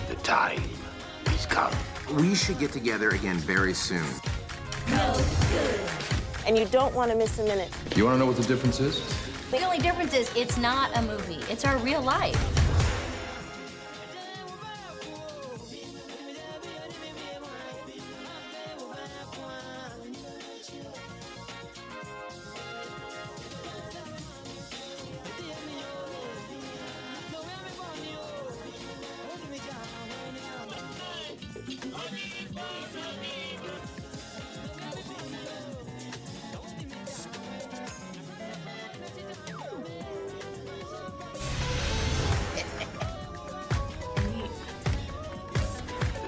The time is come. We should get together again very soon. And you don't want to miss a minute. You want to know what the difference is? The only difference is it's not a movie. It's our real life.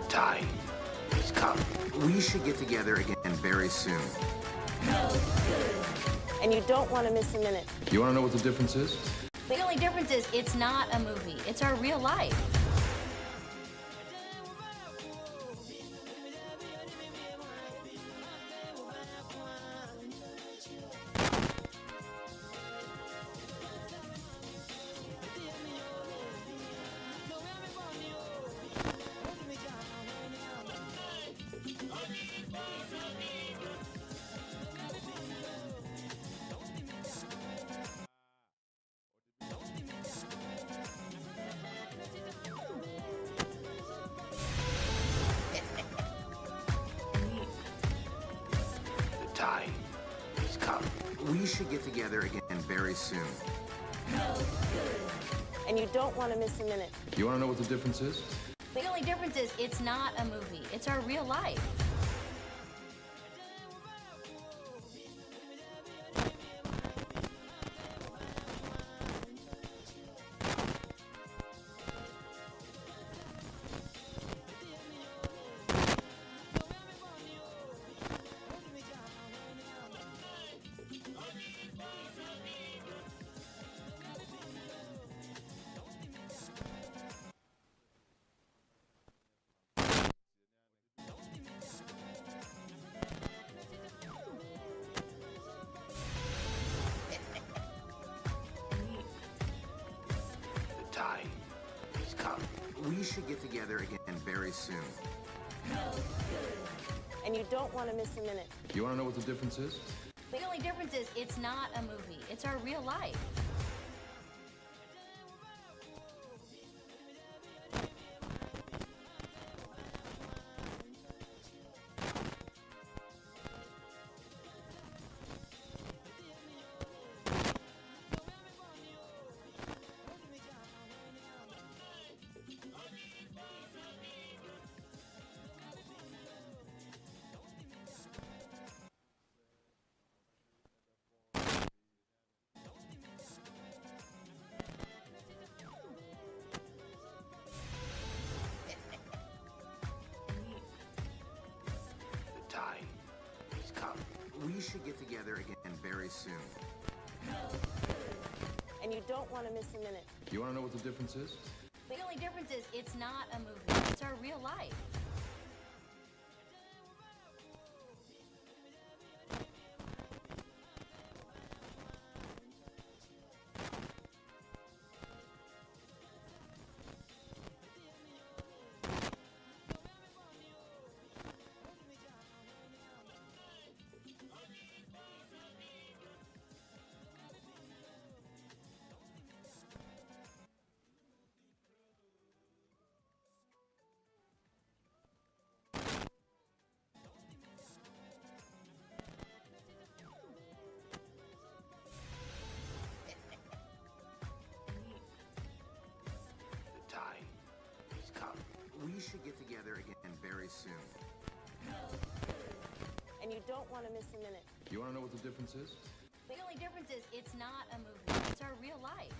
Time is come. We should get together again very soon. And you don't want to miss a minute. You want to know what the difference is? The only difference is it's not a movie. It's our real life. Time is come. We should get together again very soon. And you don't want to miss a minute. You want to know what the difference is? The only difference is it's not a movie. It's our real life. Time is come. We should get together again very soon. And you don't want to miss a minute. You want to know what the difference is? The only difference is it's not a movie. It's our real life. Time is come. We should get together again very soon. And you don't want to miss a minute. You want to know what the difference is? The only difference is it's not a movie. It's our real life. We should get together again very soon. And you don't want to miss a minute. You want to know what the difference is? The only difference is it's not a movie. It's our real life.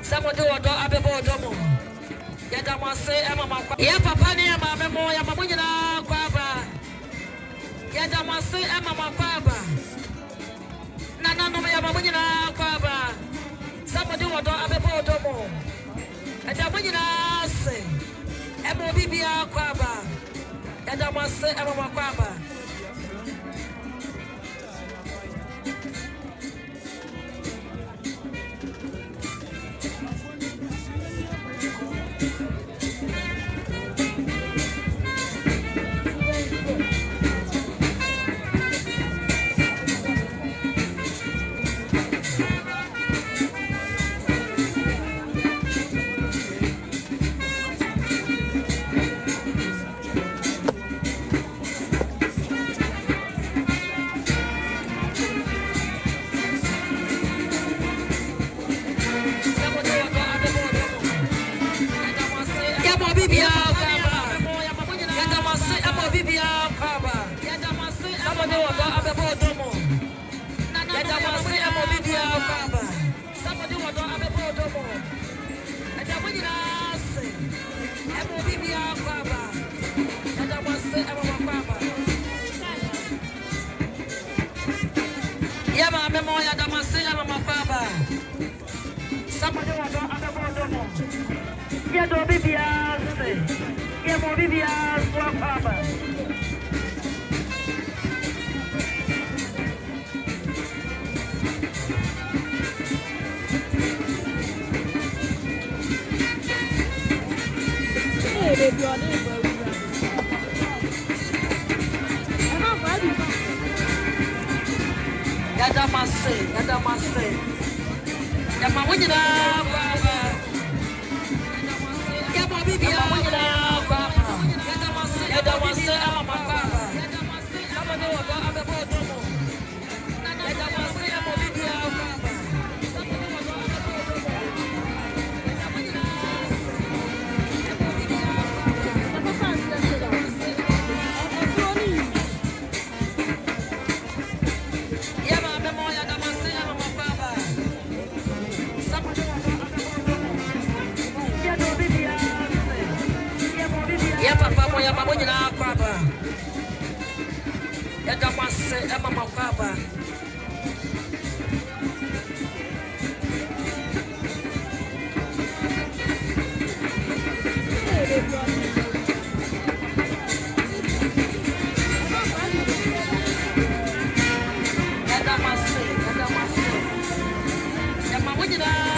Somebody want to have a board. Yet I must say, I'm a papa near my memory. I'm a winner. Yet I must say, I'm a papa. Nana, no, I'm a winner. Somebody want to have a board. And I'm winner. Say, I'm a BBA Quaba. And I must say, I'm a Quaba. Yadamase. Yamawina baba. Yamabibia baba. Yadamase ama baba. Somebody will go up the bottom. Yadamase amabibia baba. Ya mama nyina kwaba ya damase ya mama kwaba ya damase ya mama nyina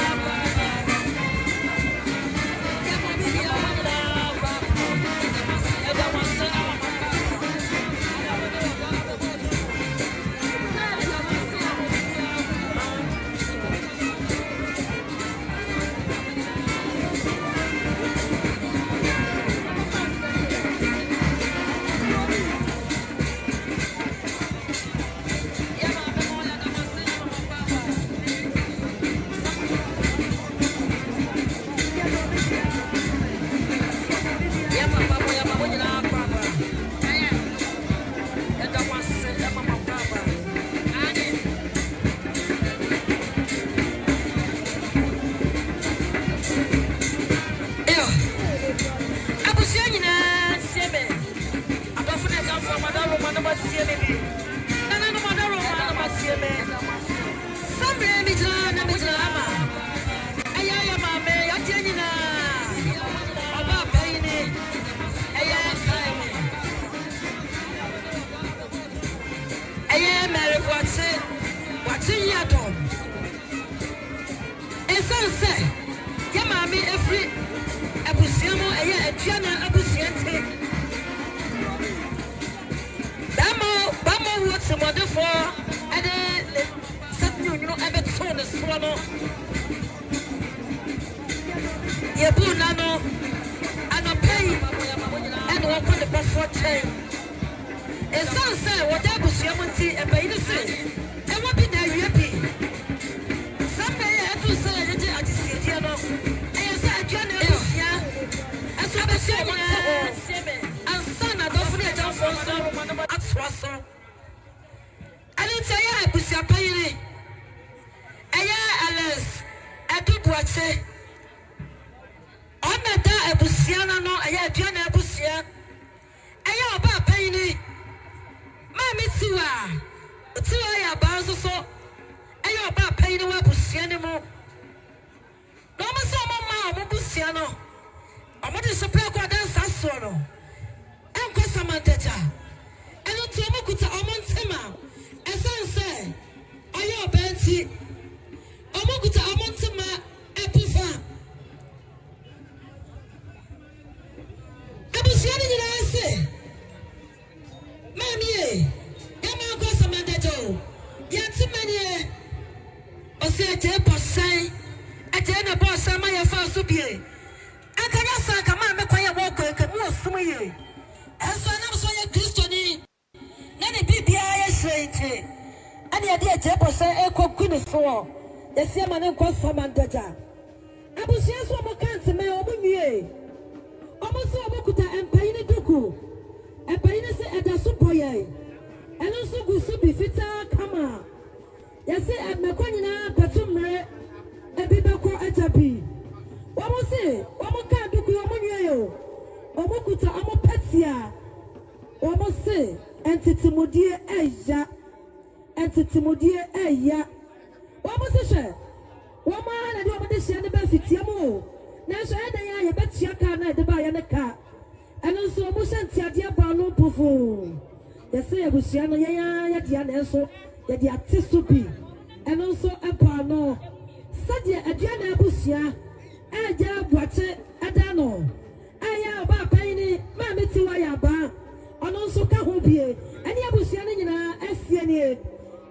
pie ani abusua ne nyina asie ne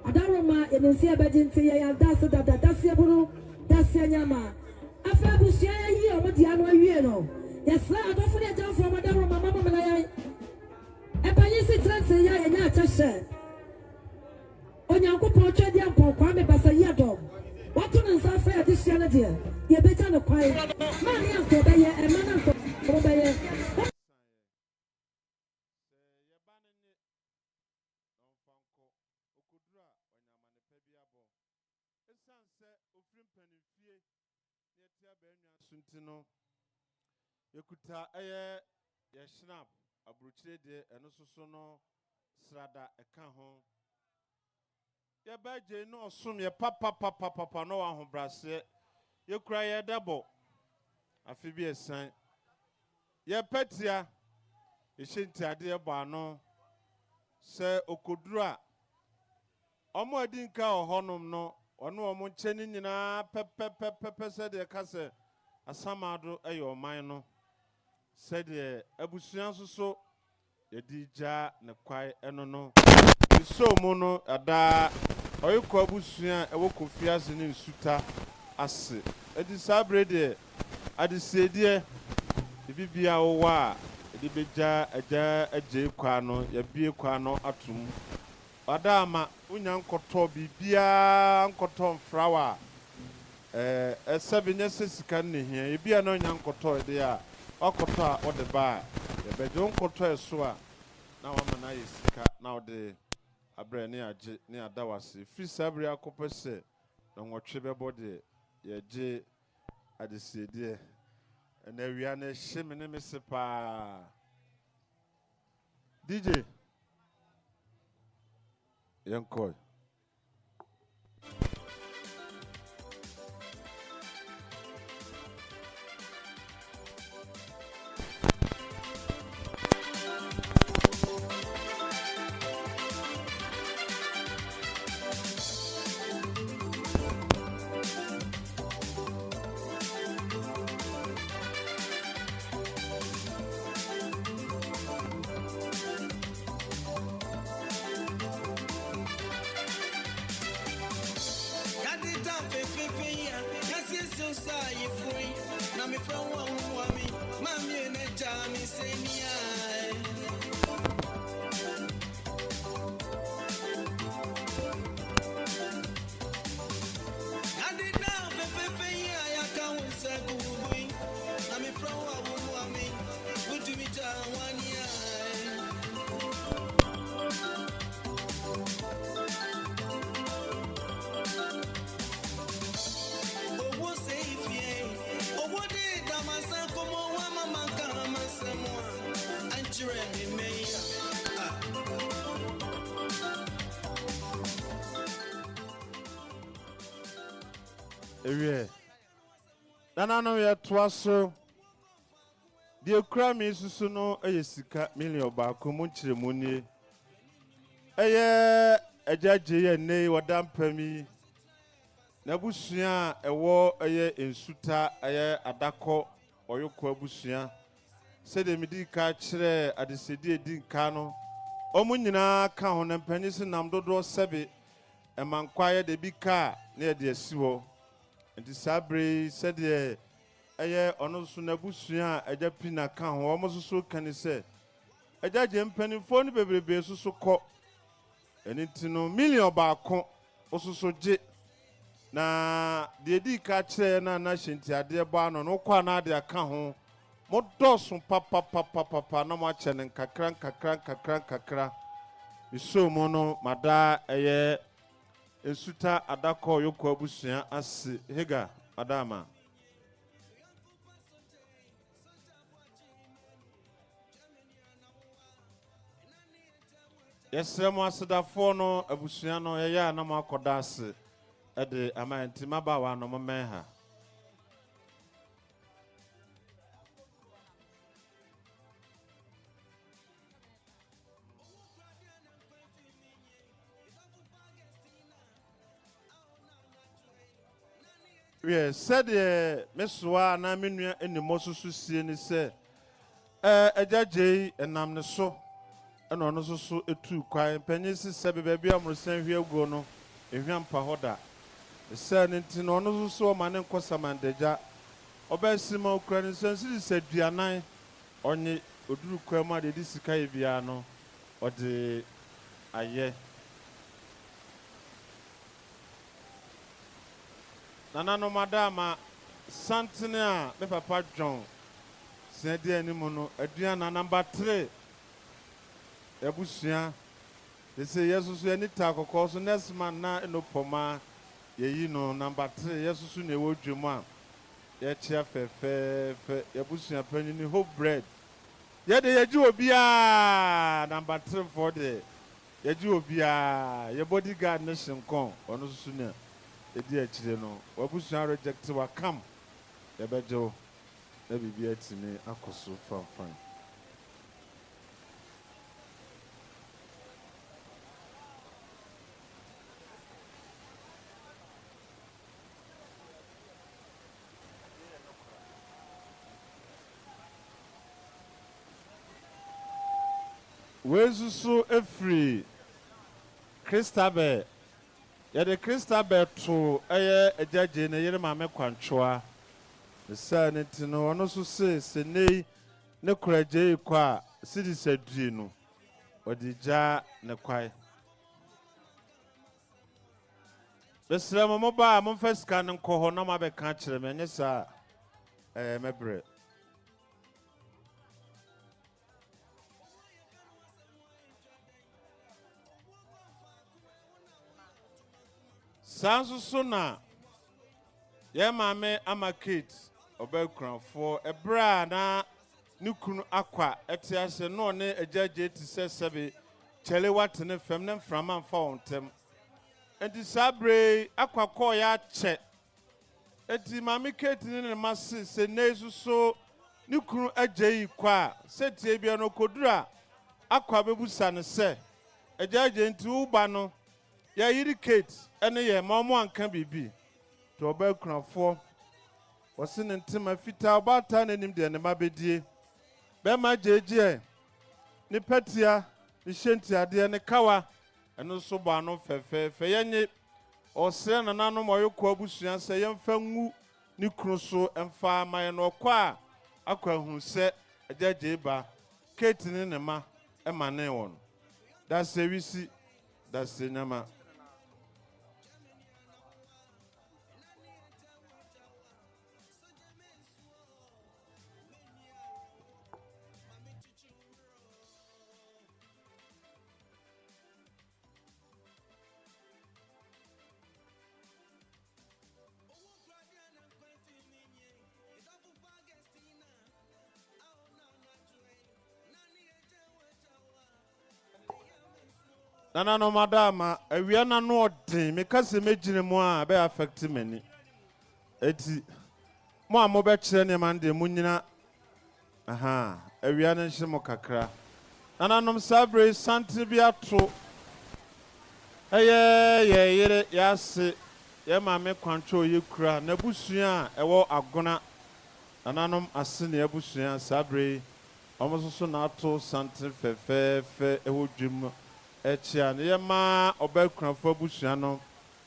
adaroma yenensi abagente ya dase dada dase buru dase nyama afa abusua yi o modi anu awie no yesra adofo ne jamfo adaroma mama na yan ebanyi si trance ya nya achehye onyankopon twedi ampon kwa me basa yi adom wato ne nsa fa ya dihia ne de ye beja ne kwai ma ne anko be ye e ma na anko be ye Suntino Yakuta Aye Yashnap Abruchide de Enosono Srada Ekaho Yabaje no sum ye papa no one brase ye cry a double Afibi a sign ye petia ye shinti ade bano se okodura omo adinka ohonum no ono omo ncheni nyina pepe se de kase asamado ayo man no said the abusuan so yedija ne kwai eno no so mono ada oyiko abusuan ewo Kofiase ne nsuta ase edi sabre de adisiedie bibia wo a edi beja Agyei kwa no yabie kwa no atum adama unya nkoto bibia nkoto mfrawa sebenye sesika ne hia ebia no nya nkoto de a okoto a ode ba yebejo nkoto eso a na wama na yesika na ode abre ne agye ne adawase free sabre akopese na nwotwe bebo de yeje adesiedie na wia na hyeme ne mesepa DJ Yankoi Ewie Nanano ye twaso de okra mi susu no eyesika million ba ko mu nkyere mu nie eye Agyei ye nei wadampami na busua ewo eye ensuta eye adako oyoko abusua se de midi ka kire adesedi edinka no omu nyina ka ho na mpanyisi nam dodo sebe emankwaye de bika na ye de asiwo nti sabre said the eye ono so na busua Agya pina ka ho omo so kan se Agyei mpanimfo ni bebrebe so kọ enti no million ba ko osuso je na de di ka kire na na hyenti ade ba no no kwa na ade aka ho modoso papa na mo ache ne kakra iso mo no mada eye ensuta adako yoko abusua ase hega adama yesremo asedafo no abusua no yeya na makoda ase ede amanti mabawa no momenha Yes, said Meswa na menua enimo susu sie ni se Agyei enam ne so ɛna ɔno nso so etu kwan panyin si sɛ beebi a ɔmorosan hwie guo no ehwia mpa hɔ da sɛ ne nti na ɔno nso so ɔma ne nkɔ samandagya ɔbɛsi ma okura ne nsa nsi sɛ duanan ɔnye oduru kwan mu a de sika yɛ biara no ɔde ayɛ nananom adama santene a ne papa John sɛde anim no aduana number 3 ebusua de sɛ yesusu ani ta kokɔ so next man na enopoma yeyi no number 3 yesusu na ewo dwemu a ye chia fefefe ebusua panyin hope bread ye de yeji obi a number 3 for the yeji obi a ye bodyguard ne shinkon ono susu na edi akire no wabusua reject wa kam ye bejo na bibi atimi akoso fanfan wezusu efri Christabel ya de Christabel to eye ejaje ne yere maame kwantwoa sa ne tino ono so se nei ne kuraje kwa sidi sadue no odija ne kwai besra mo ba mo faska ne nkɔ hɔ na ma be ka kyerɛ me nye sa mebre sanso so na ye maame amakate obekranfo ebra na nukunu akwa etiase no ne ejaje ti sesebe chele watene fem ne mframa mfa wontem enti sabre akwa ko ya che eti maame kate ne mase se nezu so nukunu Agyei kwa setie bia no kodura akwa bebusa ne se ejaje nti uba no ya yiri Kate ene ye mamu anka bibi to obekranfo wose ne ntema fita obata nanim de ne mabedie be ma jeje ne patia ne hyentia de ne kawa eno so ba no fefefe yenye osre nananom oyekɔ abusua sɛ yemfa ngu ne kunu so emfa maye no kwa akwa hu sɛ Agyei ba Kate ne ma emane won da sɛ wisi da sɛ nyama nana no madama awia na no odin me kase mejine mu a be affect mani eti mo a mo be kire ne man de munyina awia na nhye mo kakra nana no sabre santi bi ato ye yere yase ye maame kwantwo ye kura na busua ewo agona nana no ase ne busua sabre omososo na ato santi fefefe ewo dwum echia ne yema obekranfo abusua no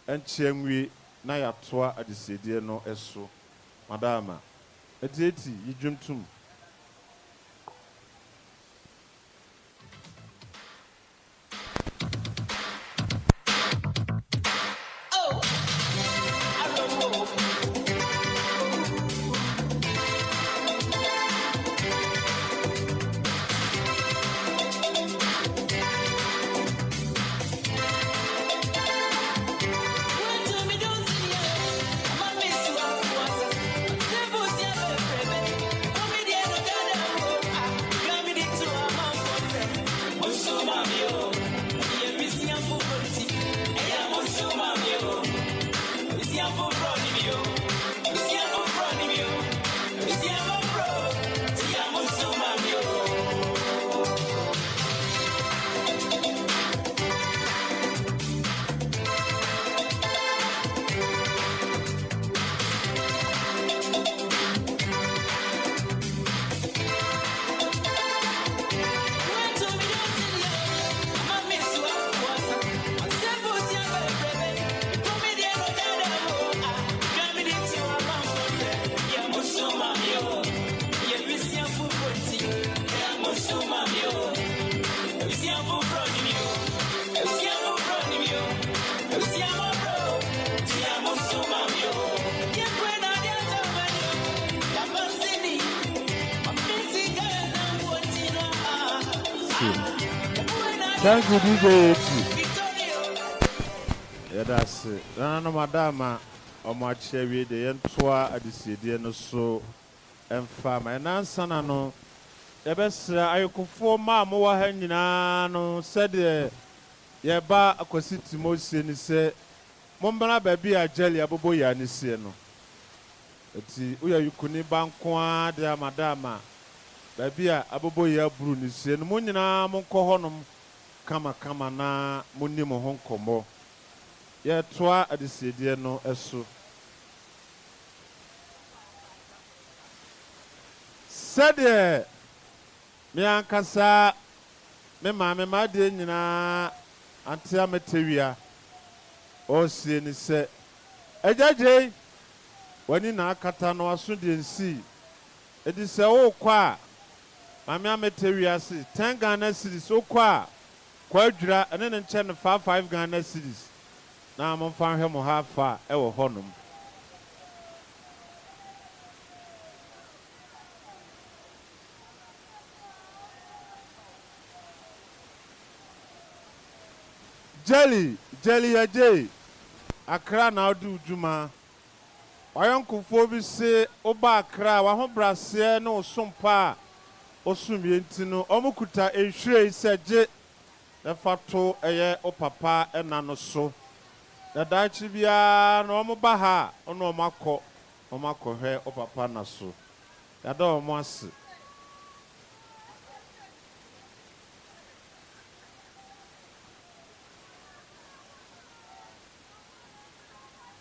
enchia nwie na yatoa adesedie no eso madama etieti yidwumtum Come Thank you, DJ. Yeah, that's it. No, madama, or my cherry, the entwa at the city and so, and farm. And answer, no, the best I could form more hanging on, said, yeah, bar a cosity most in the say, Mombana baby a jelly a boy and the sieno. We are you couldn't bank one, dear madama. Baby a boy a brunis and Munina Moncohonum. Kama na muni mo honkomo ye toa adesedie no eso sede me ankasa me ma de nyina ante ametewia o sie ni se Agyei wani na akata no aso de nsi edi se wo kwa mame ametewia se 10 Ghana cedis wo kwa Quadra and then 5 Ghana cedis. Now I'm on farm him or half far, ever honum. Jelly Agyei. Accra now do Juma. My uncle Phoebe say, Oba Accra, Wahon Brassier, no sumpa, Osumyentino, Omukuta, and Shrey said, J. The fato eye o papa enano so the dachi bia no mo baha ono makọ hwe o papa na so ya do mo ase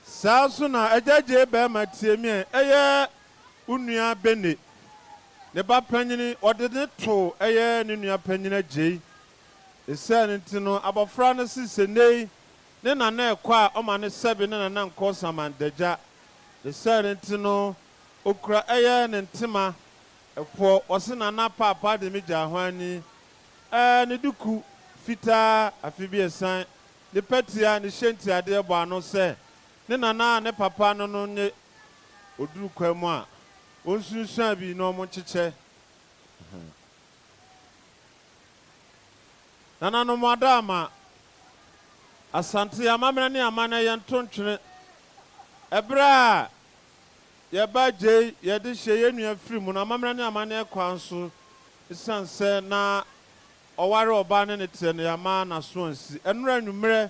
sasu na Agyei be matie mi eye unua bene ne ba panyini odede to eye ne nua panyina Agyei Esen ntino abofra no sisenei ne na na ekwa o ma ne sebe ne na nko samandaja esen ntino okura eye ne ntema epo ose na papa de meja hwani ne duku fita afibi esan ne petia ne hyenti ade ebo ano se ne na ne papa no ne oduru kwamu a onsunsan bi no mo kyeche Nana no madama asante amamena ne amana ye ntontwene ebra ye ba Agyei ye de hye ye nua firi mu na amamena ne amana kwanso isanse na oware oba ne te ne ama na so ansi enura nwumre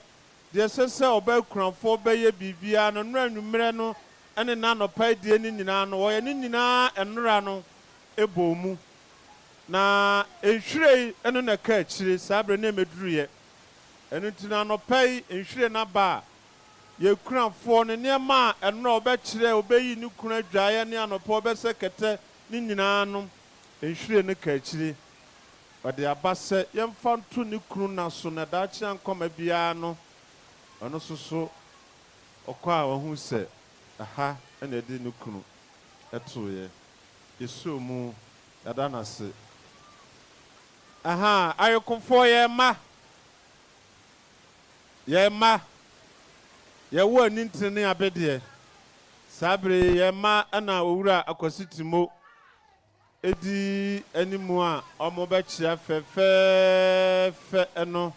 de sese oba kuranfo ba ye bibia no enura nwumre no ene na no pa die ni nyina no wo ye ni nyina enura no ebomu na enhwirei eno na ka akire sabre na medruye eno tina no pai enhwire na ba ye kuranfo ne niema eno obekire obeyi ni kuna dwaye ne anopo obesekete ni nyina no enhwire ne ka akire ode abase yemfa nto ni kunu na so na daachi ankoma bia no ono soso okwa wa hu se aha ena di ni kunu etoye yesu mu yada na se aha ayokofo ye ma ye wo nintini abede sabre ye ma ana owura akositimo edi animu a omo be chia fe eno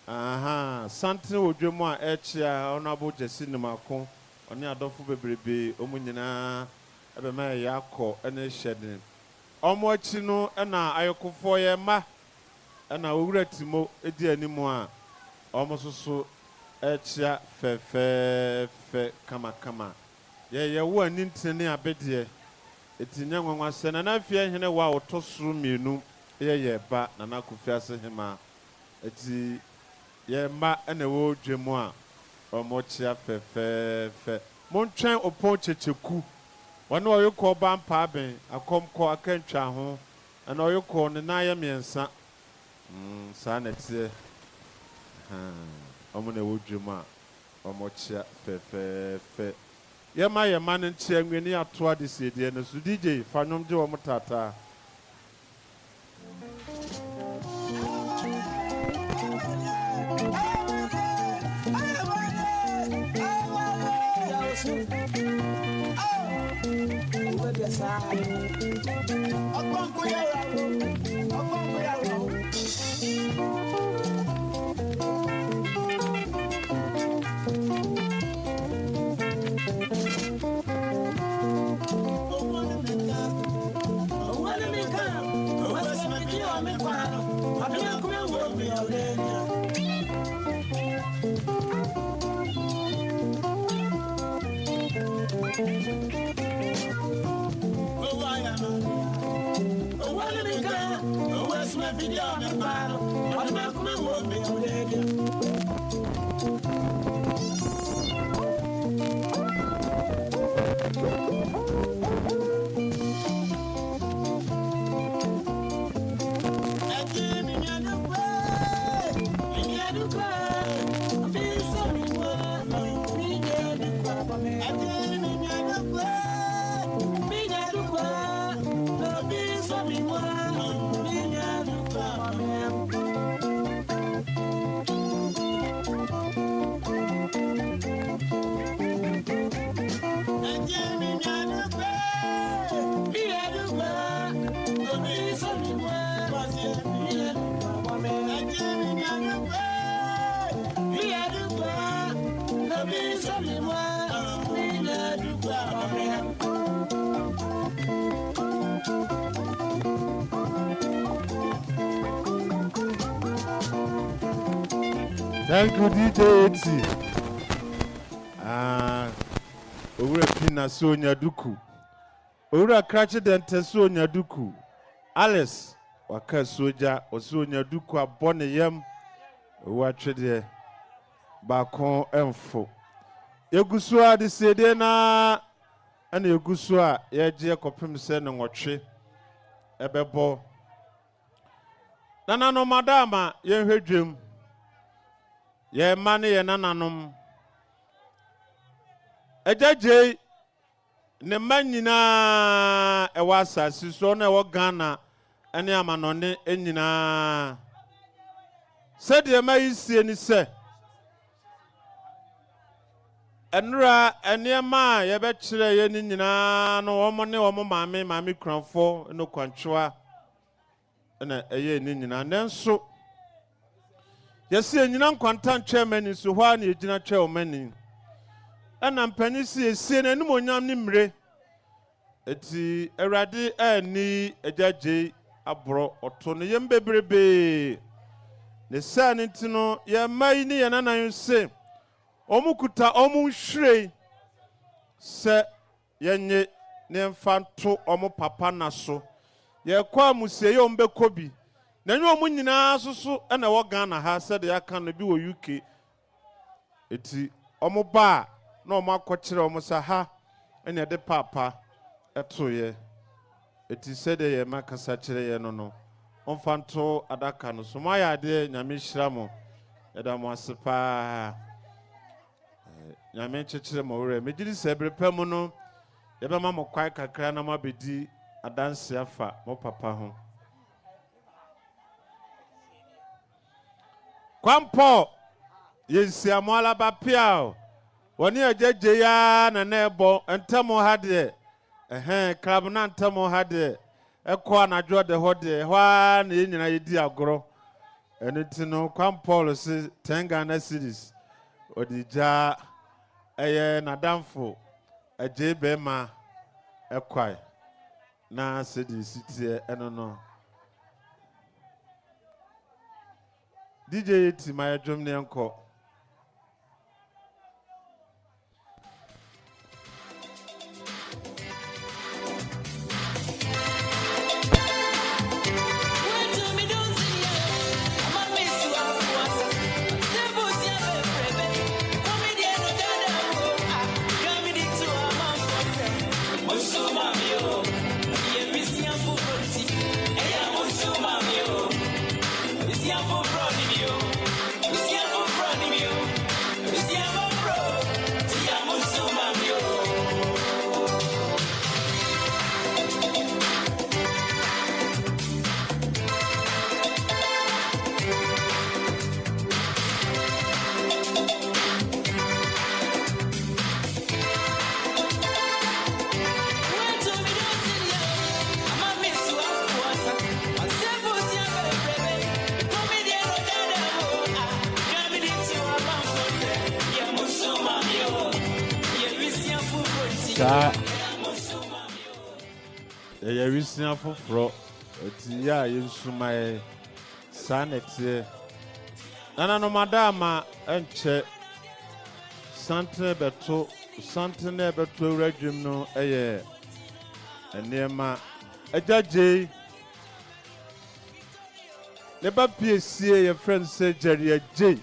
aha santin odwemu a echia onabo jesi nimako oni adofo bebrebe omunyina ebe ma yakọ ene hyeden omo achi no na ayokofo ye ma na owura timo edi animu a omo soso echia fe kama ye wo anintini abede etinya nwanwa se na na afia hene wa otosuru mienu ye ba na na Kofiase hema eti ye ma na wo dwemu a omo chia fe montwen opon checheku wana oyoko ba mpa ben akomko akantwa ho na oyoko ne na ye miensa sa na tie omo na wo dwemu a omo chia fe ye ma nche anwani ato ade sedie no so DJ fanom je wo mutata Thank you, DJ Eti. Owura Pina Sonya Duku. Owura Krache Dente Sonya Duku. Alice Waka Soja Osonya Duku abone yam. Owa twede bakon emfo. Egusu a de sede na ana egusu a yeje kopem se ne nwotwe ebebo. Nana no madama yenhwedwem. Ye mane ye nananom. Agyei ne manyina ewa asase so na ewo Ghana ene amanone enyina. Said ye mayisie ni se. Enra enema ye be kire ye ni nyina no womo ne womo maame kranfo no kwantwa na eye ni nyina nenso yesi enyina nkwanta ntwemani so hwa na ejina twemani ana mpanisi esi na enum onyam ni mre eti Awurade ani Agyei abro oto no yem bebrebe ne sane ntino ye mai ni ye nanan se omukuta omunhwire se yenye ne mfanto omu papa na so ye kwa musie ye ombekobi na nyo omu nyina soso na wo Ghana ha se de aka no bi wo UK eti omu ba na omu akokire omu sa ha ene de papa etoye eti se de ye makasa kire ye no omfanto adaka no so maya de nyame hyiramo eda mo asepa nyame chechire mo wure megiri se brepam no ye be ma mo kwai kakra na mabedi adanse afa mo papa ho kwampo yensi amola bapiao woni Agyei ya na nebo entamo ha de club na entamo ha de ekọ anadwo de ho de hwa na yenyina yedi agoro eniti no kwampo se 10 Ghana cedis odija eye nadamfo Agyei bema ekwai na cedis tie enono DJ Eti my drum ne enko sa ya wisina foforo ati ya yensumae sanete nana no madama enche santene beto radwem no eye enema Agyei ne ba piesie ye friend say Jerry Agyei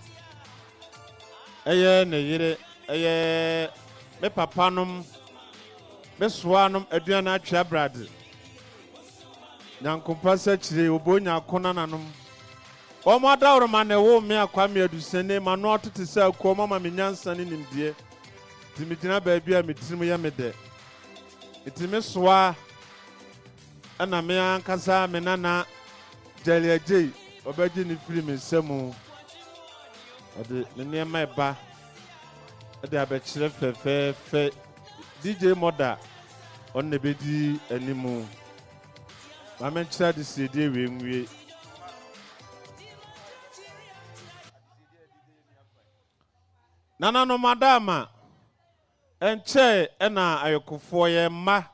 eye ne yire eye me papa nom me soanom aduana atwa brade nyankompa sa chire obonya akona nanom omo adawro ma ne wo me akwame adusene ma no otete sa ko mama me nyansa ne nimdie timigina ba bia metirim ya mede itime soa ana me ankasa me nana Jerry Agyei obaji ni firi me nsemu ode ne nema eba ade abechire fefe DJ Moda on ne bedi animu Mamen chira di CD we nwie Nana no madama enche ena ayokofo ye ma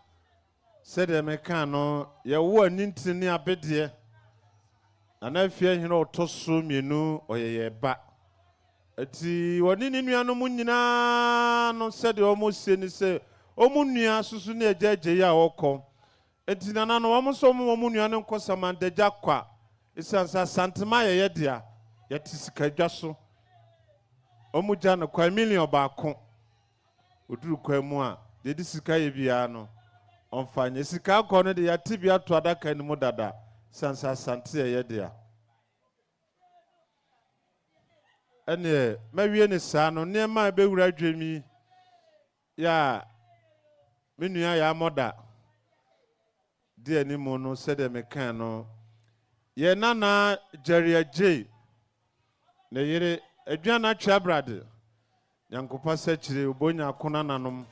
sede meka no ye wo anintini abede ana afia hina otoso mienu oyeye ba ati woni ni nuanom nyina no sede omo sie ni se omu nua susu ne Agyei ya okọ enti nana no omo so omu nua ne nkosama dagya kwa isansa santema ye dia yati sika dwa so omu ja no kwa million baako oduru kwa mu a de di sika ye bia no onfanye sika akọ no de yati bia to adaka ni mu dada sansa sante ye dia ene mawie ne saa no nema bewura dwemi ya menua ya moda de animu no sede mekan no ye nana Jerry Agyei ne yire aduana atwa brade nyankopa sa chire obonya akona nanom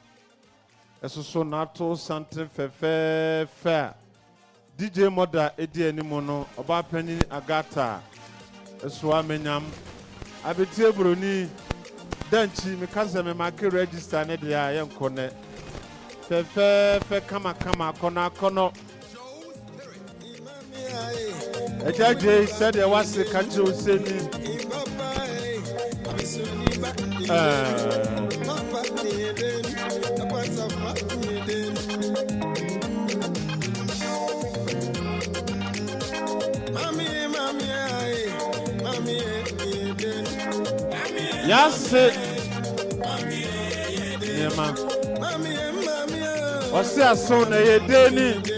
esoso nato sante fefe DJ Moda edi animu no oba pani agata eso amenyam abetie broni danchi me kanse me make register ne dia ye nkone fefe kama kono Agyei said there was a country useni Yes, yeah, man. What's that son? A Danny.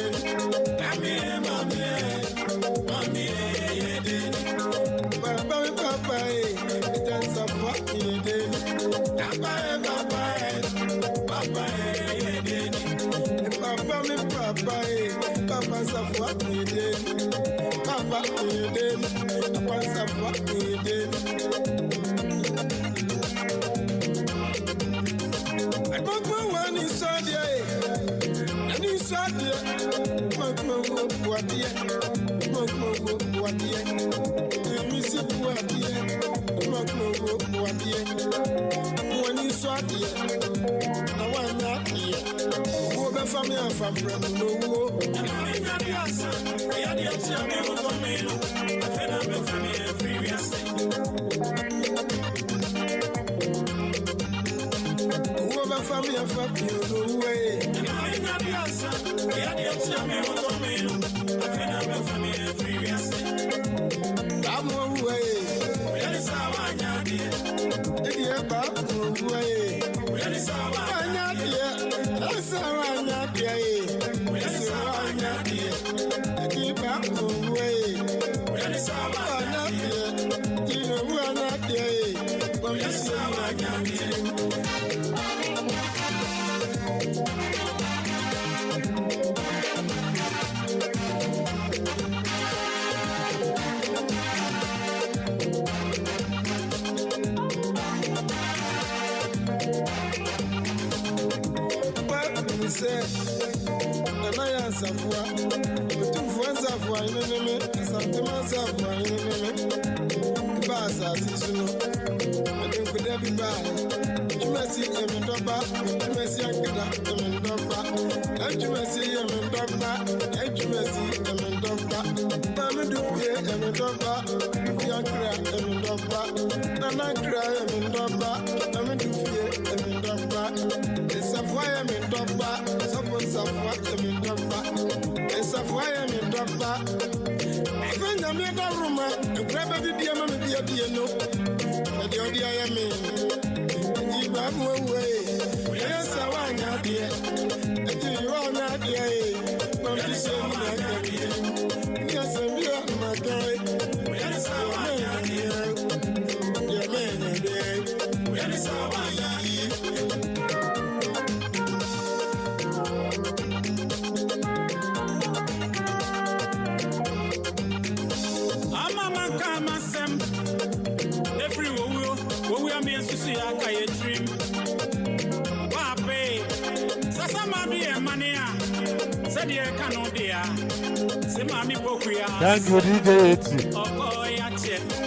bus as is no. I think with every bar. You must see him in Doba, you must see him in Doba, and you must see him in Doba, and you must see him in Doba. Mamma do here him in Doba, if you cry him in Doba, Nana cry him in Doba, Mamma do here him in Doba. It's a fire him in Doba, someone's a fire him in Doba, it's a fire him in Doba. I think I'm in the room, and grab a video, Mamma be a dear no, but the idea I mean. I'm away. Yes, I want not yet. You are not yet. But you say, yes, I'm here, my guy. Yes, I want yet. Your man, yes, I want I'm a man, come and send everywhere. We are being to see a dream. Pape, Sasama be a mania. Said you cannot dear. Semami Pokia. Thank you, DJ 80.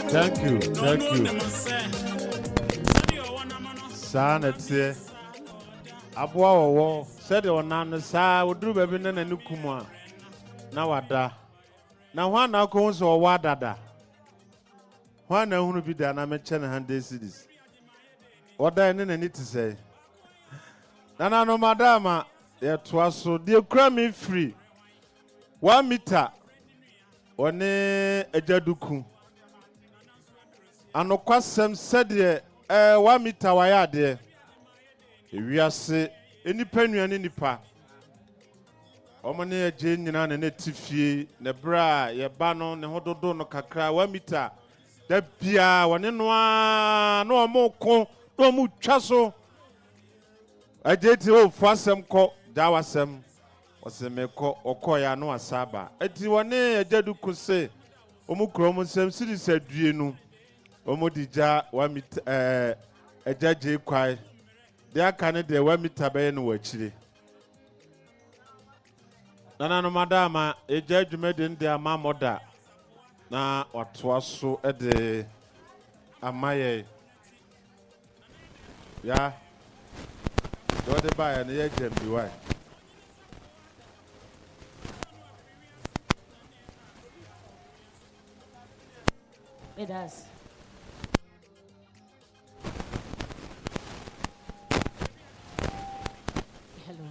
Thank you. Son, it's here. Abwa said your nan, sir, would do baby and Nukuma. Now, Ada. Now, one now comes or Wadada. One now will be there, and I'm a 100 cities. What I need to say? Nana no madama, it was so dear crammy free. 1 meter, one a jaduku. And no question said, 1 meter, why are there? We are say, any penny and any pa. Omani a jane and a native ne bra, ye bano, ne hodo no kakra, 1 meter. That pia, one in one, no more con. No mu chaso. I did to Fasem ko Dawasem was a meko or koya no asaba. Eti wane a jadu could say, Omukromo sem city said, Drienu, Omodija, 1 meter, a judge cry. There can de 1 meter by any chili. Nana no madama, a judge made in their mammoda. Na what was so at the Amaye. Yeah. What they buy and the agent be why? It does. Hello.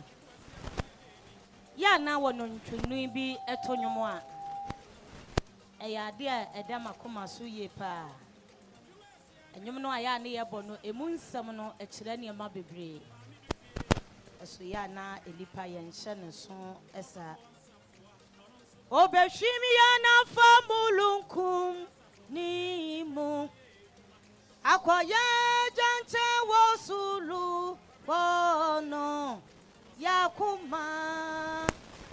Yeah, now we're on to be a Tonyomoa. A idea a damakoma suye pa. And you know, I am near Bono, a moon summoner, a Chilenia Mabibre. As we are now a lipa and shannon son as a Obeshimiana famulunkum nimu Aquaya jante wasulu bono Yakuma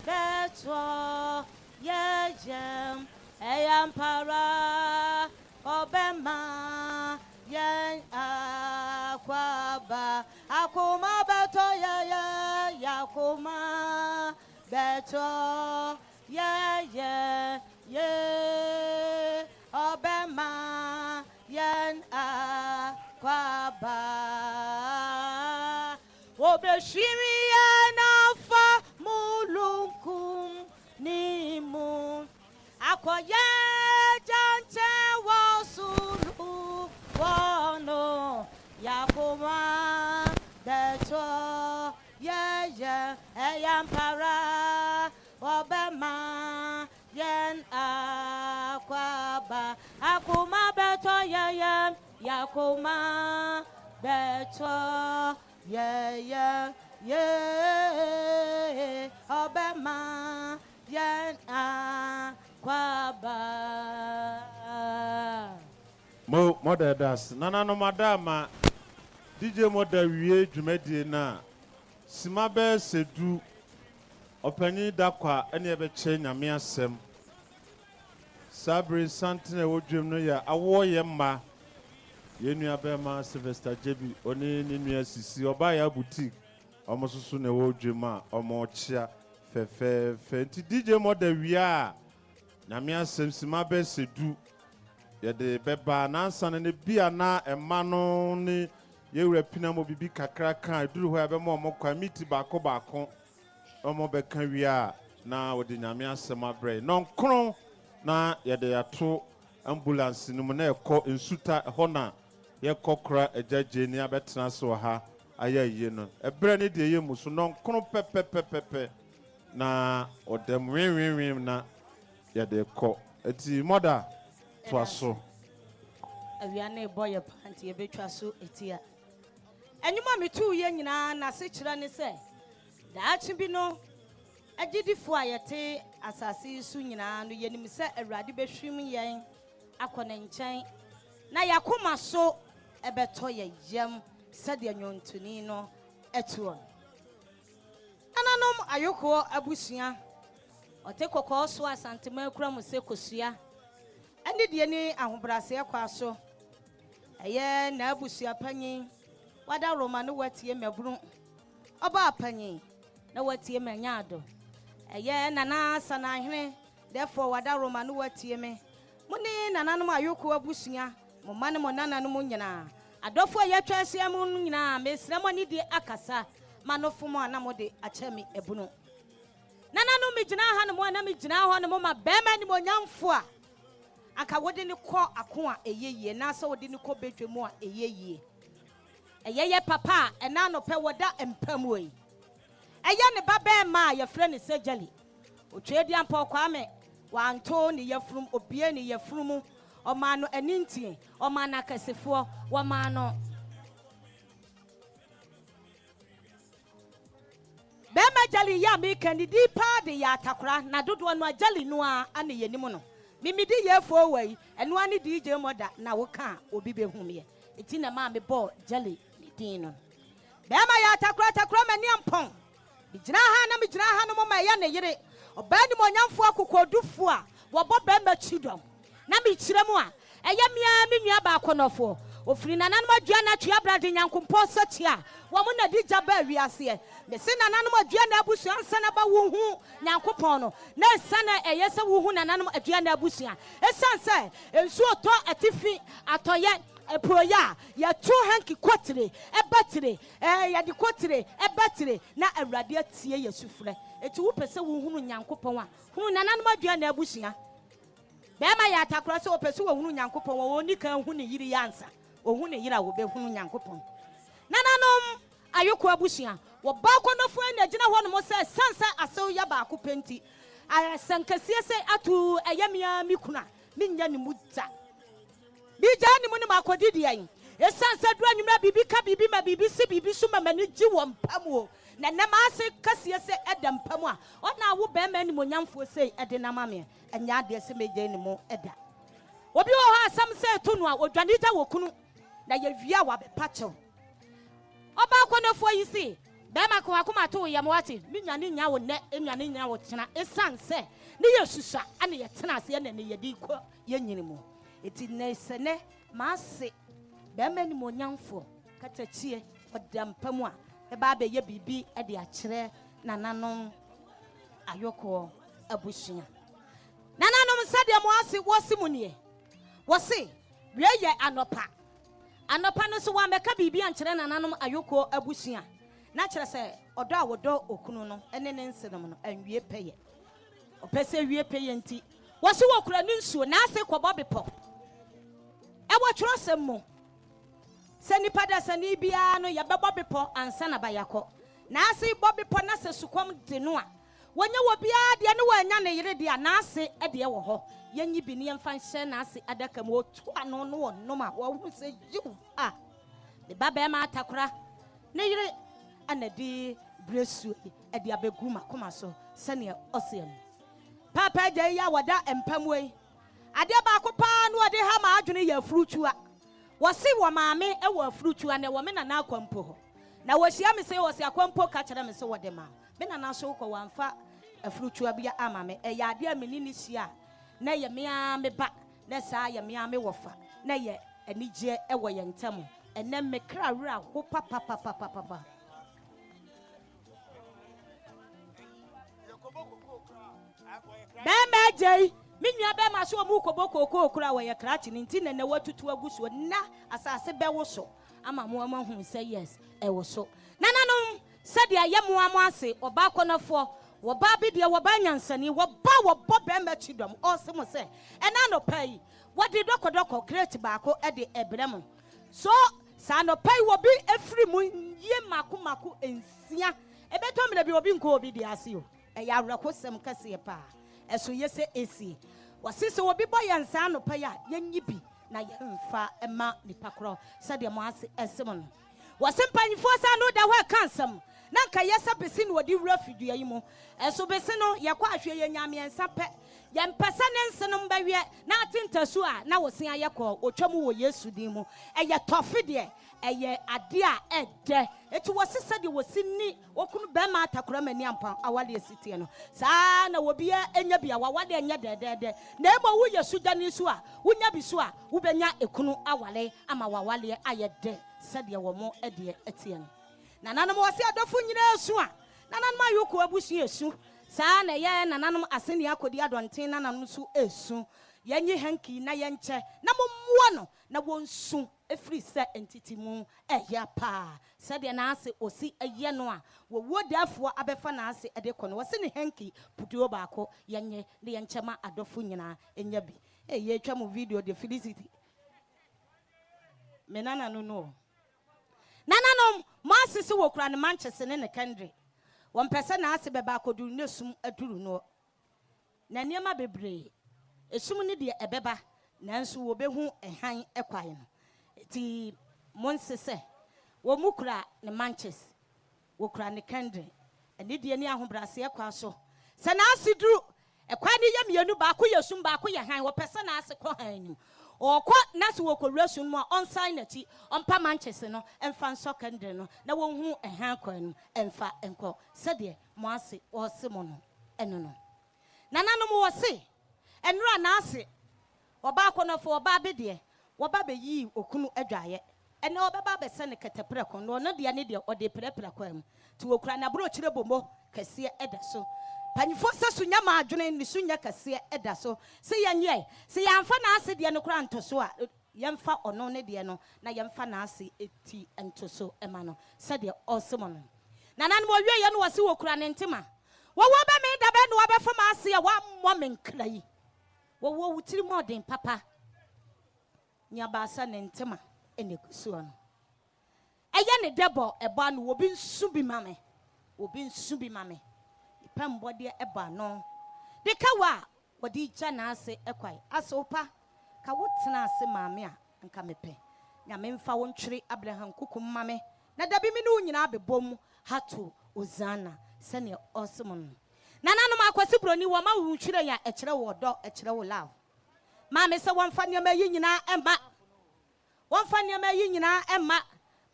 Betwa Yajem Eyampara Obema Yen Aquaba Akuma Beto ya Yakuma Beto yeah Obema Yen Aquaba Obeshimi Yanafa Mulunkum Nimu Akoye Jante Wasulu Wono Yakuma Beto Eyampara Obema Yen Aquaba Akuma Beto Yakuma Beto Obema Yen Aquaba Mother das Nana no madama DJ Mother wie dwumadi na Simabe sedu Opani dakwa ene ebe che nyame asem Sabre Santine wodwem no ya awo ye mma Yenu abema Sylvester Jebi oni ni nua sisi oba ya boutique omosusu ne wodwem a omochia fefe nti DJ Mother wi a nyame asem Simabe sedu yɛde bɛba nansa ne bia na ɛma no ne yɛwura pina mo bibi kakra kan duru hɔ abɛma ɔmo kwa miti baako ɔmo bɛka wia na wɔde nyame asɛm abrɛ nɔnkron na yɛde yato ambulance no mu na ɛkɔ nsuta hɔ na yɛkɔ kora agyagye ni abɛtena so ha ayɛ yie no ɛbrɛ ne de yɛ mu so nɔnkron pɛpɛpɛpɛpɛ na ɔdɛm wenwenwen na yɛde kɔ eti mother to aso awia na boy panty ebetwa so etia enyuma metu ye nyina na se kyerɛ ne sɛ daakye bi no agidifo ayete asase su nyina no yenim sɛ awurade behwim yɛn akɔ ne nkyɛn na yakoma so ebeto ye yam sɛ de nyontuni no etuo ananom ayoko abusua ɔte kokɔ so asantema kura mu se kosua ande de ni ahobrase ekwa so eye na abusua panyin wada roma no watie maburu oba panyin na watie manyado eye nana sanahene therefore wada roma no watie me muni nananom ayoko abusua mo mane mo nananom nyina adofo yetwa asia mu nyina mesramo ni de akasa manofo mo anamode achami ebunu nananom migina ha no mo na migina ho no mo ma bema ni mo nyamfo a aka wode ni kɔ ako a eyeye na sɛ wode ni kɔ betwe mu a eyeye eyeye papa ɛna no pɛ woda empam wei ɛyɛ ne ba bɛɛ ma ya frɛ ne sɛgyali otwe di ampa kwa me wanto ne yafrum obie ne yafrum ɔma no anintie ɔma na kasefo wɔma no bɛma jali ya me kandidi pa de ya takora na dodo no ajali no a ane yenim no mimidi ye fo wei eno ani DJ moda na wo ka obi be humye eti na ma me ball jali ni din no be ma ya takura mani ampon mi gina ha no mo ma ya ne yire oba ni mo nyamfo akokodufo a wo bo be ma chidom na mi kire mu a eye mia mi nua ba akonofo ofiri nananom adua na twa brade nyankompo satia wo mo na di jaba wiase me se nananom adua na abusua nsa na ba wo hu nyankopon no na nsa na eye se wo hu nananom adua na abusua esanse ensu oto atifi atoye eproya ya tu hanki kwotire ebatire ya di kwotire ebatire na awrade atie yesufre eti wo pese wo hu nyankopon a hu nananom adua na abusua bema ya takura se wo pese wo hu nyankopon wo ni kan hu ne yiri yansa ohun ne yira wo be hunu nyankopon nananom ayoko abusua wo ba konofo na gina ho no mo se sansa asew ya ba ko penti asankasie se atu ayamia mikuna minya ne mutta bi jani mu ne makodidi an esansa dura nwumra bibi ka bibi ma bibi se bibi so ma mani gi wo mpam o na na ma se kasie se edam pam a ona wo be ma ni mo nyamfo se ede na mame anya de se meje ni mo eda obi wo ha asam se to no a odwane ja wo kunu na ye wia wa be pacho oba konofo yi si be ma ko akoma to ye mo ati minwane nya wo ne enwane nya wo tena esanse ne yesusa ane ye tena ase ne ye di ko ye nyini mo eti ne sene ma se be ma ni mo nyamfo katachie odam pamu a e ba be ye bibi e de a kire nananom ayoko abusua nananom sade mo ase wo si mu nie wo si we ye anopa no so wa meka bibi ankere nananom ayoko abusua na kire se odo a wodo okunu no ene ne nsenom no anwie peye opese wie peye nti wo si wo kura ni nsuo na ase kwobo bepo e wo tworo semmo se nipa da se ni bia no ye bebo bepo ansa na bayako na ase bobepo na se sukom de no a wonya wo bia de ne wanya ne yire de na ase e de wo ho yenyi bi ne yemfa nhye na ase adaka mo tu ano no wonnom a wo hu se yu a de baba ma atakora ne yire anadi bresu e de abegu makoma so se ne osiem papa je ya wada empamwe ade ba akopa no ade ha ma adwene ya frutua wo se wo maame e wo frutua ne wo me na na akwampo ho na wo hia me se wo se akwampo ka kere me se wo de ma me na na so ko wanfa afrutua bia ama me e ya ade amenini hia na ye mea me ba na sa ye mea me wofa na ye anigye e wo ye ntam ene me kra wura ho papa Bema Agyei Minya be ma so mu koboko ko okura we ye krachi nti na watutu aguso na asase be wo so ama mo hu say yes e wo so nananom said ya yemo amase oba konofo wo ba bi de wo ba nyansani wo bo be ma chidom o se mo se ena no pai wo de dokodoko create baako e de ebrem so sa no pai wo bi efri mu ye mako ensia e beto me bi obi nko obi de ase o e ya rakosem kase pa eso yese esi wasise obi boy yansa no pa ya yanyi bi na yemfa ema nipa kro sade mo ase esem no wasempanfo sa no da ho kansam na nka yesa besi no odi refugee yi mo eso besi no yakwa ahwe ye nyame ensa pe yempesa ne nsenom bawie na atintasu a na wosen ayekọ otwam wo Yesu din mu eye tofe de eye ade a ede eti wosese de wosini okunu be ma atakora mani ampa awale esitie no saa na wobia enya bia wawade enya de na emo wo Yesu dani su a wonya bi su a wobenya ekunu awale ama wawale ayede sede wo mo ede etie no na nanam wose adofo nyina esu a nanam ayoko abusu esu saa na ye nanam aseni akodi adonten nanam su esu yenyi hanki na yenche na mommuo no na wonsu efri se entity mu ehya pa sede na ase osi eye no a wo wodafo abefa na ase ede kono wose ne hanki putuo baako yenye ne yenche ma adofo nyina enya bi ye twa mu video de felicity menana no nananom masisi wo kura ne Manchester ne Kendrick won pese na ase beba akodu ne sum aduru no na niema bebre esum ne de ebeba nanso wo behu ehan ekwae no ti monsese wo mukura ne Manchester wo kura ne Kendrick ene de ni ahobrase ekwa so se na ase duru ekwa ne yamienu ba ko yesum ba ko yehan wo pese na ase ko han nim okwa nasi wo ko resun mu on sign ati on pa Manchester no emfa nso Kendrick no na wo hu ehan kwa no emfa enko sede mo ase o se mo no eno no nananom wo se enura na ase oba akonofo oba abede oba be yi okunu adwaye ene oba ba be se ne ketepre kon no de ne de ode prepre kwa mu ti wo kura na bro chire bomo kase eda so panifo se sunya ma adwene ni sunya kase eda so se yenye se yamfa na ase de no kura ntoso a yemfa ono ne de no na yemfa na ase eti ntoso ema no se de osemo no nanan mo wie ye no wase wo kura ne ntema wo ba me da be no ba fa ma ase ya wa mo me nkra yi wo wutiri mo den papa nya ba sa ne ntema ene kusuo no eye ne debo eba no wo bi nsu bi mame pambode eba no de kawa wodi gya na ase ekwai asopa ka wotena ase maame a nka mepe nya memfa wo ntwere Abraham kukum mame na dabi mi no nyina abebom hatu ozana sene osomon nananom akwasi broni wo ma wo ntwere ya ekere wo do ekere wo love maame se wonfa nyama yi nyina emma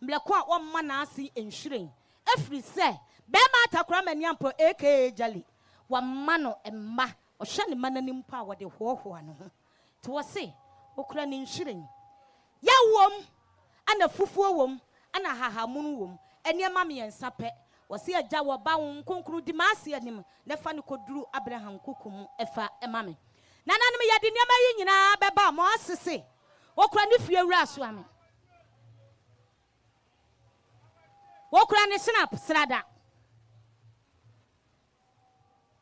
mleko a womma na ase enhwiren efri se be ma atakora mani ampo aka jali wa mano emma o hwe ne manani mpo a wode hohoa no ho to wo se okura ne nhwiren ya wom ana fufuo wom ana hahamunu wom eniema me yensa pe wo se agya wo ba won konkru di maase anim ne fa ne koduru Abraham kukum efa emame nananom ya de niema yi nyina beba mo asese okura ne fie wura so ame okura ne snap srada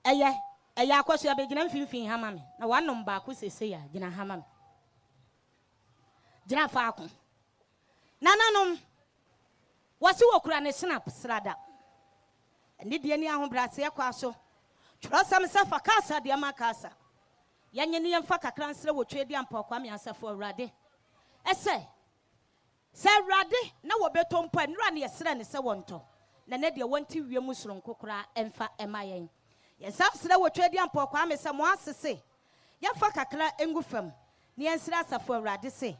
eye akwaso ya begina mfimfin hama me na wanom ba ko sese ya gina hama me gina fa akon nananom wasi wokura ne snap srada eni de ni ahobrase yakwaso twrosam safa kasa de amakasa yanye ni yemfa kakra nsre wotwe de ampa kwa me asafo awrade ese se awrade na wobetompa nra ne yesre ne se wonto na ne de wonti wiem soronko kura emfa emayen yesafsre wotwe de ampa kwa me se mo asese yemfa kakra engufam ne yensre asafo awrade se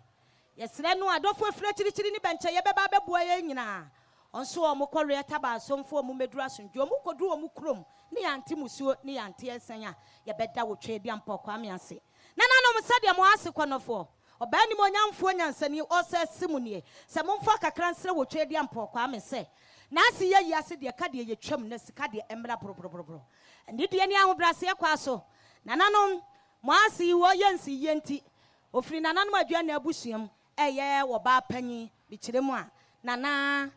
yesre no adofo afira chirichiri ni benche yebeba beboa ye nyina onso o mokore taba somfo o medura asundwo mokodu o mukrom ne yanti musuo ne yanti esen a yebeda wotwe de ampa kwa me ase nananom sade mo ase kwanofo obani mo nyamfo nyansani o se simunie se momfa kakra nsre wotwe de ampa kwa me se na ase ye ase de ka de ye twam na sika de emra bro ndi de ni ahobrase kwa so nananom Moasi wo yensi yenti. Ofri nananu adua na abusuam. Eye wo ba panyi bichiremu a. Nana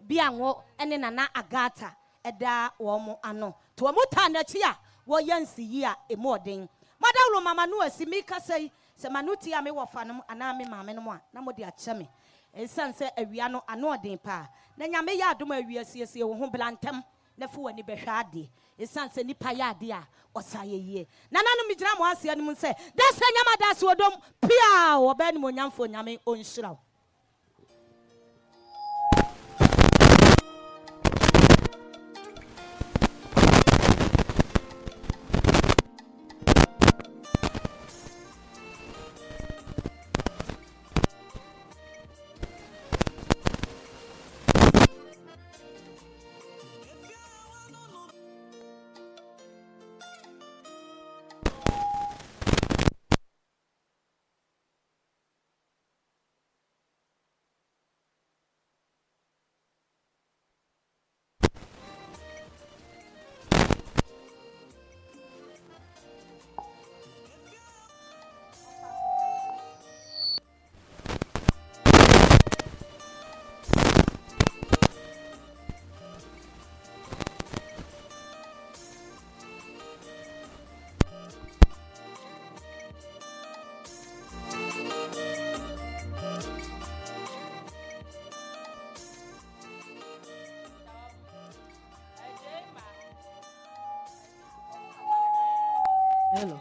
bianwo ene nana agata eda wo mo ano. To mo ta na chi a wo yensi yi a emoden. Madawlo mama no asimi kasai se manuti a me wofa no ana me maame no a na mo de ache me. Ensan se awia no ano odin pa. Na nyame ya adom awia siesie wo ho blantem na fu wani behwa ade. Ensan se nipa ya ade a osayeye. Na nanu migira mo ase anu se desa nyama dasa odom pia wo ba ni mo nyamfo nyame onhyira. Hello.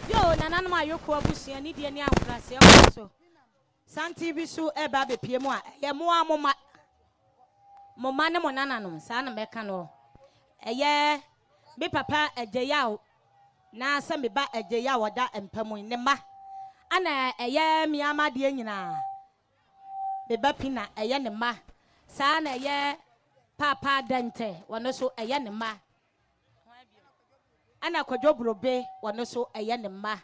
Yo, nanana ma yoko abusia ni die ni ankrase so. Santi bisu eba be pie mu a ye mo amoma moma ne monana no sa na meka no eye me papa Agyei na se me ba Agyei woda empamu ne ma ana eye mi amade nyina me ba pina eye ne ma sa na eye papa dente wono so eye ne ma ana kwadwobrobe wono so eye ne ma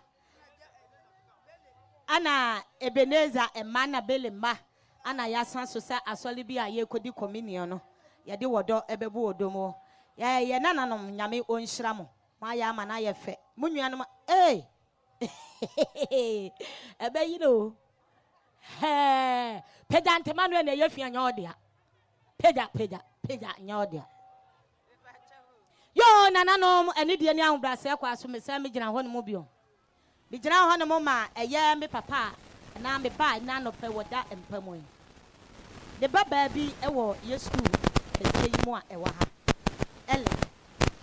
ana Ebenezer emana belema ana yasan so sa asoli bi aye kodi communion no ye de wodo ebebu odomo ye nananom nyame onhyira mo ma ya ama na ye fe munuanom ebe yiro pedante manuel na ye fia nyodia peda nyodia yo nananom eni de ni ahbrase kwa so me sa me gina ho ne mo bio bijira ho ne mo ma eye me papa na me ba na no pe woda empamu de baba bi ewo yesu ese yi mu a ewa ha ele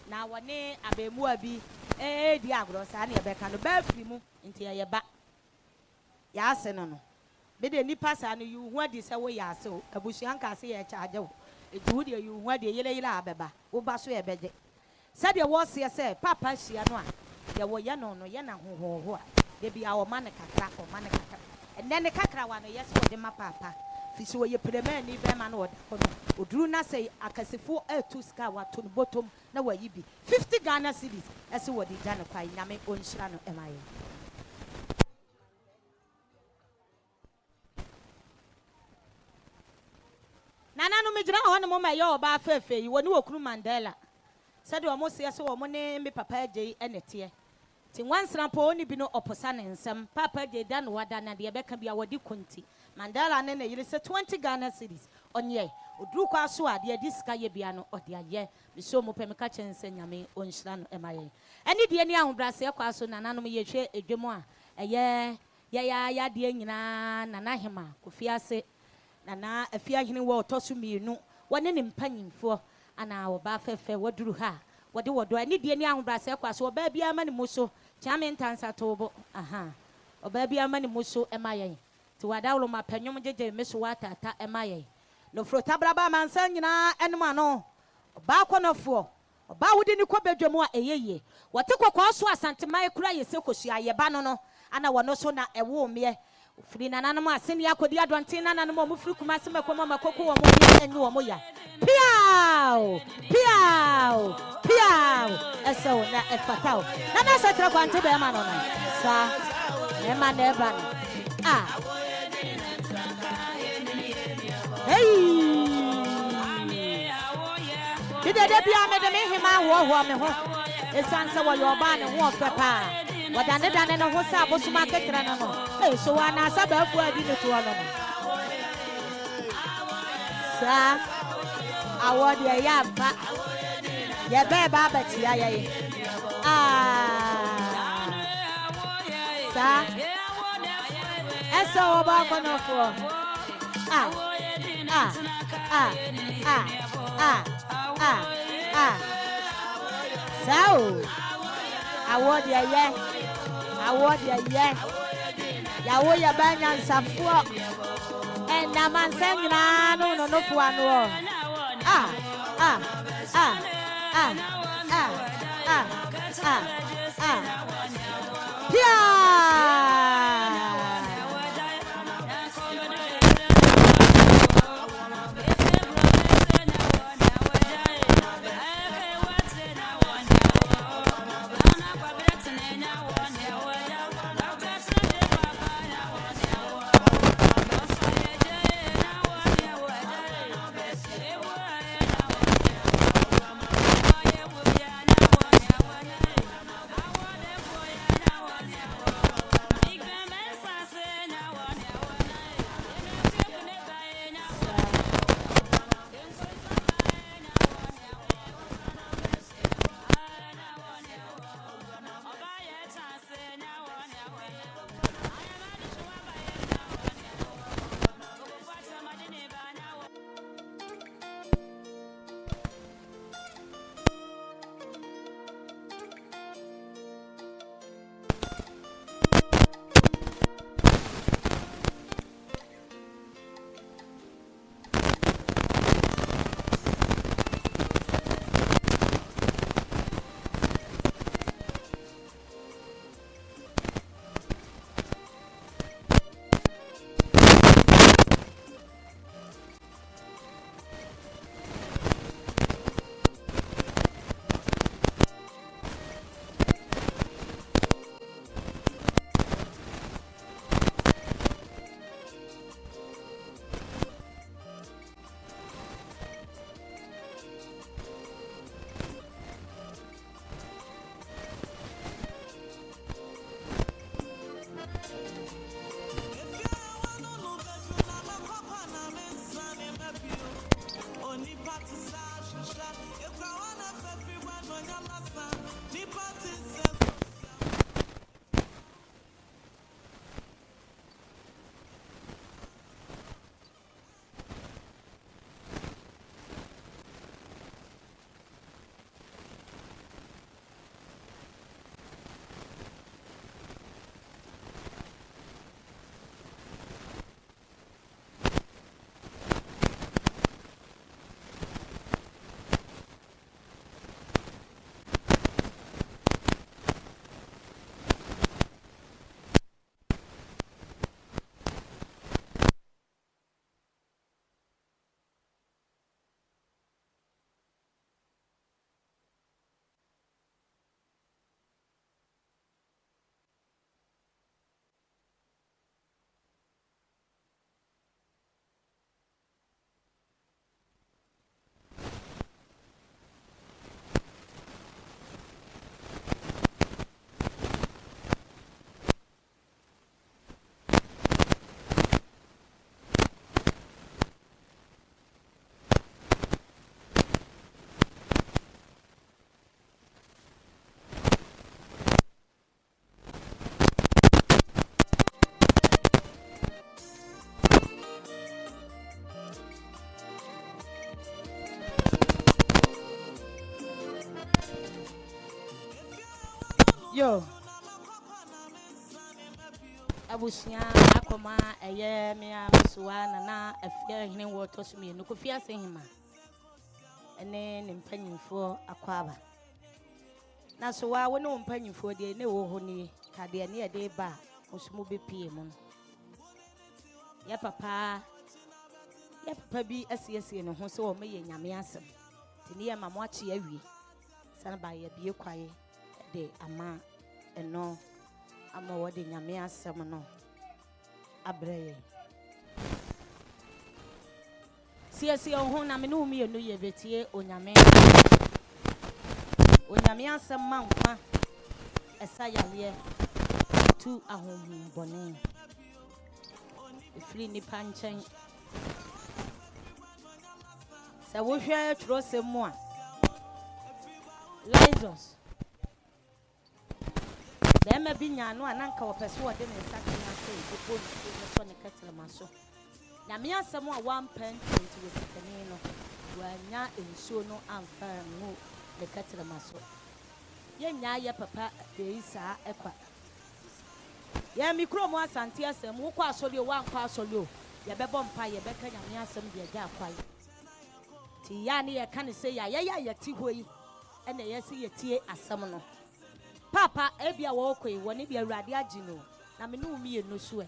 na wone abemu abi di agro sa na ebeka no ba firi mu nti ye ba ya ase no no be de nipa sa no yu hu adi se wo ya ase o abusuan ka ase ye charge wo eju de yu hu adi yele abeba wo ba so ye beje se de wo se se papa hia no a ye wo ye no no ye na hohoho a de bia wo ma ne kakra enne ne kakra wa no yes wo de ma papa fisi wo ye prema ni be ma no wo oduru na sei akasefo atu ska wa to no bottom na wa yibi 50 Ghana cedis ese wo de gana kwai nyame onhyira no emaye nana no mejira ho no mo ma ye oba afefe yi woni wokuru Mandela said o mo se so o mo ne me papa Agyei enete ti wansra po oni bi no oposa ne nsem papa Agyei da no wada na de beka bia wodi konti Mandela ne yire se 20 Ghana cedis onye oduru kwa so ade adi sika ye bia no ode aye me so mo pemeka chense nyame onhyira no emaye eni de ni ahobrase kwa so nana no ye hwe edwemu a eye ya de nyina nana hema Kofiase nana afia hene wo otoso mienu wone ne mpanyimfo ana wo ba fefe waduru ha wode wodo ani die ni ahobrase kwa so oba bia ma ne muso chame ntansa tobo aha oba bia ma ne muso emaye ti wadawlo mapanyom jeje meso watata emaye no frota braba mansa nyina enum ano oba konofo oba wudi ni ko bedwemu a eyeye wote kokwa so asantemai kura yese kosua yeba no no ana wono so na ewo me Free Nanama, send Yakodi Adwantina and Momu Kumasima Koma Coco and you Moya. Piao! Piao! Piao! So, a fatal. And I said, I want to be a man on it. Sir, Emma Neban. Ah. Hey! Did they be a man war? It's answer what your band and walk papa. What I done and a horse up was market. Hey, so I know about where I didn't to one. Sir, I want your yam. Ya be baba ti ya. Sa. Eso oba kono fo. So, I want ya. Ya wo ya banya nsafo. And na man saying no for one. Yo. Abusia akoma eye me amsuwa na afia hene woto so me no Kofiase hima ene ne mpanyimfo akwaba na so wa wo ne mpanyimfo de ne wo ho ni kade ne ye de ba osumo bepie mu ya papa bi asiesie ne ho so o meye nyame asem tini ya mamo achi awie sana ba ya bie kwaye de ama eno ama wo de nyame asem no abreye siesie ho na me no mi enu ye betie onyame asem mankwa esa yale tu ahom bone free ni panchen sa wo hwa tro semu a Lisos dem bi nya no ananka wo pese wo de ne nsaka na se epo no so ne ketele maso na me asem a one pen 20 wo sikani no wa nya ensuo no amfa mu ne ketele maso ye nya ye papa de isa ekwa ya mikro mu asante asem wo kwa asole wo ankwa asole ye bebo mpa ye beka nya me asem de agya akwai ti ya ne ye kan se ya ye ti hoyi ene ye se ye tie asem no papa ebia wo koi wo ne bia awurade agino na me no mi enu so